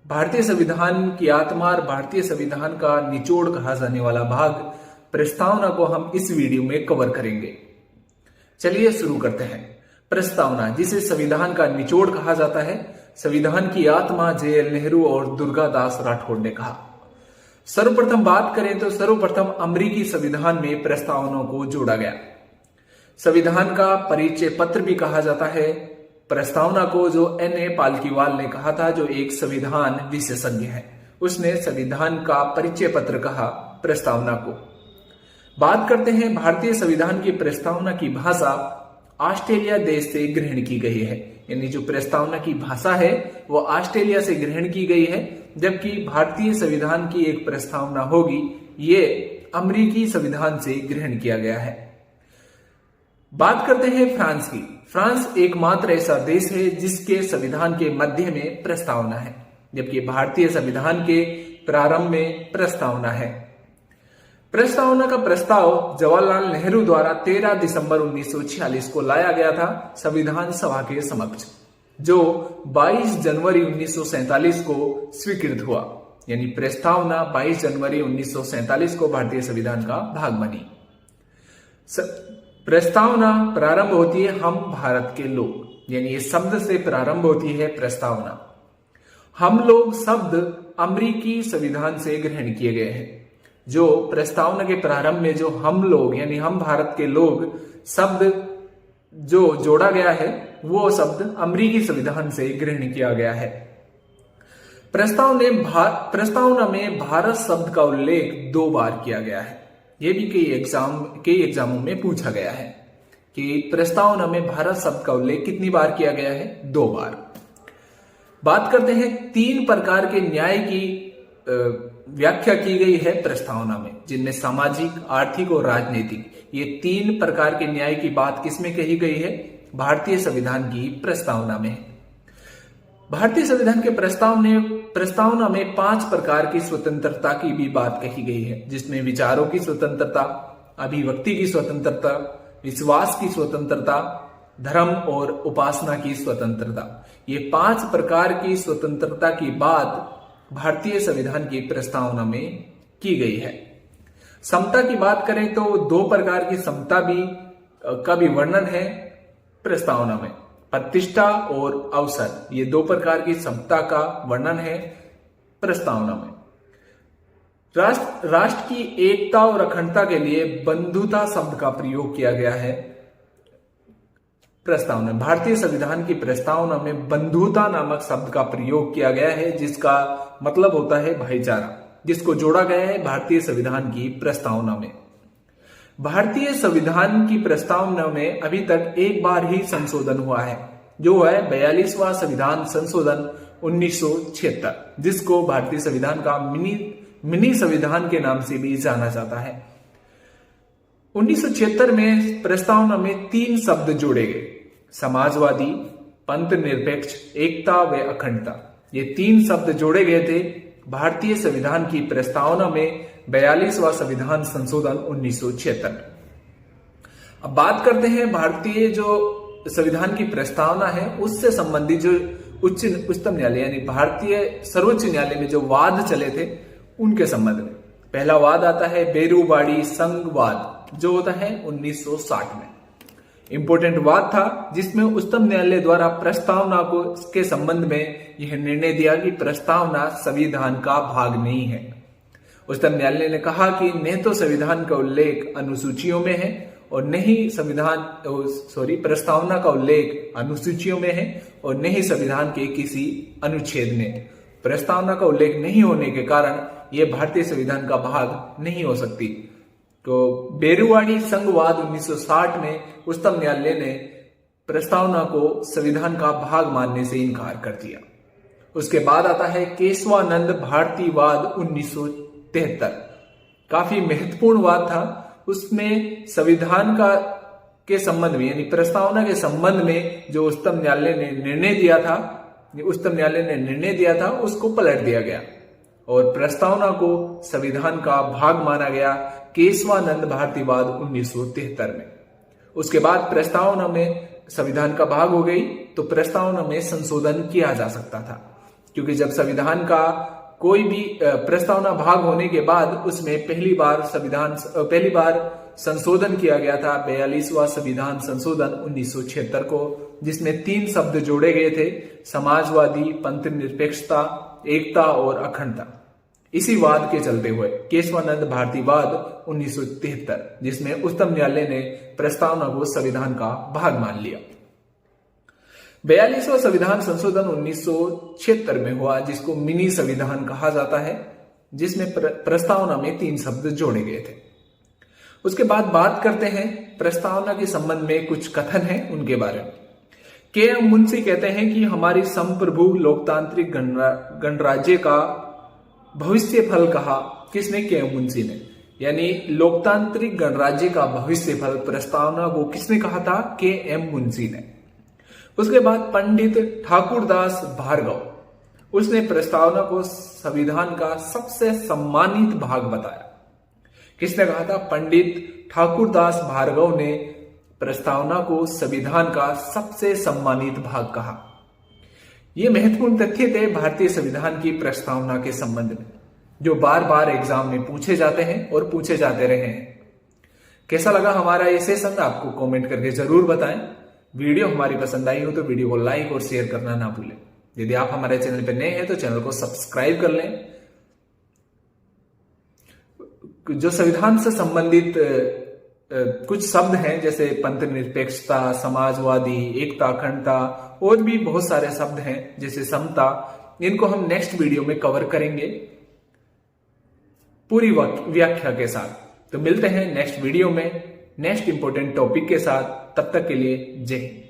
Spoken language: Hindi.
भारतीय संविधान की आत्मा और भारतीय संविधान का निचोड़ कहा जाने वाला भाग प्रस्तावना को हम इस वीडियो में कवर करेंगे। चलिए शुरू करते हैं। प्रस्तावना, जिसे संविधान का निचोड़ कहा जाता है, संविधान की आत्मा JL नेहरू और दुर्गादास राठौड़ ने कहा। सर्वप्रथम बात करें तो सर्वप्रथम अमेरिकी संविधान में प्रस्तावना को जोड़ा गया। संविधान का परिचय पत्र भी कहा जाता है प्रस्तावना को, जो N.A. पालकीवाल ने कहा था, जो एक संविधान विशेषज्ञ है। उसने संविधान का परिचय पत्र कहा प्रस्तावना को। बात करते हैं भारतीय संविधान की प्रस्तावना की भाषा ऑस्ट्रेलिया देश से ग्रहण की गई है, यानी जो प्रस्तावना की भाषा है वो ऑस्ट्रेलिया से ग्रहण की गई है, जबकि भारतीय संविधान की एक प्रस्तावना होगी ये अमेरिकी संविधान से ग्रहण किया गया है। बात करते हैं फ्रांस की। फ्रांस एकमात्र ऐसा देश है जिसके संविधान के मध्य में प्रस्तावना है, जबकि भारतीय संविधान के प्रारंभ में प्रस्तावना है। प्रस्तावना का प्रस्ताव जवाहरलाल नेहरू द्वारा 13 दिसंबर 1946 को लाया गया था संविधान सभा के समक्ष, जो 22 जनवरी 1947 को स्वीकृत हुआ। यानी प्रस्तावना 22 जनवरी 1947 को भारतीय संविधान का भाग बनी। प्रस्तावना प्रारंभ होती है हम भारत के लोग, यानी ये शब्द से प्रारंभ होती है प्रस्तावना। हम लोग शब्द अमेरिकी संविधान से ग्रहण किए गए हैं। जो प्रस्तावना के प्रारंभ में जो हम लोग यानी हम भारत के लोग शब्द जो जोड़ा गया है वो शब्द अमेरिकी संविधान से ग्रहण किया गया है। प्रस्तावना में भारत शब्द का उल्लेख 2 बार किया गया है। ये भी कई एग्जामों में पूछा गया है कि प्रस्तावना में भारत शब्द का उल्लेख कितनी बार किया गया है? 2 बार। बात करते हैं 3 प्रकार के न्याय की व्याख्या की गई है प्रस्तावना में, जिनमें सामाजिक, आर्थिक और राजनीतिक, ये 3 प्रकार के न्याय की बात किसमें कही गई है? भारतीय संविधान की प्रस्तावना में। भारतीय संविधान के प्रस्तावना में 5 प्रकार की स्वतंत्रता की भी बात कही गई है, जिसमें विचारों की स्वतंत्रता, अभिव्यक्ति की स्वतंत्रता, विश्वास की स्वतंत्रता, धर्म और उपासना की स्वतंत्रता। ये 5 प्रकार की स्वतंत्रता की बात भारतीय संविधान की प्रस्तावना में की गई है। समता की बात करें तो 2 प्रकार की समता का भी वर्णन है प्रस्तावना में। प्रतिष्ठा और अवसर, ये 2 प्रकार की समता का वर्णन है प्रस्तावना में। राष्ट्र की एकता और अखंडता के लिए बंधुता शब्द का प्रयोग किया गया है प्रस्तावना। भारतीय संविधान की प्रस्तावना में बंधुता नामक शब्द का प्रयोग किया गया है, जिसका मतलब होता है भाईचारा, जिसको जोड़ा गया है भारतीय संविधान की प्रस्तावना में। भारतीय संविधान की प्रस्तावना में अभी तक एक बार ही संशोधन हुआ है, जो है 42वां संविधान संशोधन 1976, जिसको भारतीय संविधान का मिनी संविधान के नाम से भी जाना जाता है। 1976 में प्रस्तावना में 3 शब्द जोड़े गए: समाजवादी, पंथ निरपेक्ष, एकता व अखंडता। ये 3 शब्द जोड़े गए थे भारतीय संविधान की प्रस्तावना में 42वां संविधान संशोधन 1976। अब बात करते हैं भारतीय जो संविधान की प्रस्तावना है उससे संबंधित जो उच्चतम न्यायालय यानी भारतीय सर्वोच्च न्यायालय में जो वाद चले थे उनके संबंध में। पहला वाद आता है बेरूवाड़ी संघवाद, जो होता है 1960 में। इंपोर्टेंट वाद था, जिसमें उच्चतम न्यायालय द्वारा प्रस्तावना को के संबंध में यह निर्णय दिया कि प्रस्तावना संविधान का भाग नहीं है। उच्चतम न्यायालय ने कहा कि न तो संविधान का उल्लेख अनुसूचियों में है और न ही प्रस्तावना का उल्लेख अनुसूचियों में है और न ही संविधान के किसी अनुच्छेद में। प्रस्तावना का उल्लेख नहीं होने के कारण यह भारतीय संविधान का भाग नहीं हो सकती। तो बेरूवाड़ी संघवाद 1960 में उच्चतम न्यायालय ने प्रस्तावना को संविधान का भाग मानने से इनकार कर दिया। उसके बाद आता है केशवानंद भारतीवाद 1973। काफी महत्वपूर्ण वाद था। उसमें संविधान के संबंध में यानी प्रस्तावना के संबंध में जो उच्चतम न्यायालय ने निर्णय दिया था उसको पलट दिया गया और प्रस्तावना को संविधान का भाग माना गया केशवानंद भारतीवाद 1973 में। उसके बाद प्रस्तावना में संविधान का भाग हो गई तो प्रस्तावना में संशोधन किया जा सकता था। क्योंकि जब संविधान का कोई भी प्रस्तावना भाग होने के बाद उसमें पहली बार संशोधन किया गया था 42वां संविधान संशोधन 1976 को, जिसमें 3 शब्द जोड़े गए थे, समाजवादी, पंथ निरपेक्षता, एकता और अखंडता। इसी वाद के चलते हुए केशवानंद भारती वाद 1973, जिसमें उच्चतम न्यायालय ने प्रस्तावना को संविधान का भाग मान लिया। 42वां संविधान संशोधन 1976 में हुआ, जिसको मिनी संविधान कहा जाता है, जिसमें प्रस्तावना में 3 शब्द जोड़े गए थे। उसके बाद बात करते हैं प्रस्तावना के संबंध में कुछ कथन हैं उनके बारे में। के.एम. मुंशी कहते हैं कि हमारी संप्रभु लोकतांत्रिक गणराज्य का भविष्य फल कहा। किसने? के.एम. मुंशी ने। यानी लोकतांत्रिक गणराज्य का भविष्य फल प्रस्तावना को किसने कहा था? के.एम. मुंशी ने। उसके बाद पंडित ठाकुरदास भार्गव, उसने प्रस्तावना को संविधान का सबसे सम्मानित भाग बताया। किसने कहा था? पंडित ठाकुरदास भार्गव ने प्रस्तावना को संविधान का सबसे सम्मानित भाग कहा। ये महत्वपूर्ण तथ्य थे भारतीय संविधान की प्रस्तावना के संबंध में, जो बार बार एग्जाम में पूछे जाते हैं और पूछे जाते रहे हैं। कैसा लगा हमारा ये सेशन? आपको कमेंट करके जरूर बताएं। वीडियो हमारी पसंद आई हो तो वीडियो को लाइक और शेयर करना ना भूलें। यदि आप हमारे चैनल पर नए हैं तो चैनल को सब्सक्राइब कर लें। जो संविधान से संबंधित कुछ शब्द हैं, जैसे पंथ निरपेक्षता, समाजवादी, एकता, अखंडता, और भी बहुत सारे शब्द हैं जैसे समता, इनको हम नेक्स्ट वीडियो में कवर करेंगे पूरी व्याख्या के साथ। तो मिलते हैं नेक्स्ट वीडियो में नेक्स्ट इंपॉर्टेंट टॉपिक के साथ। तब तक के लिए जय हिंद।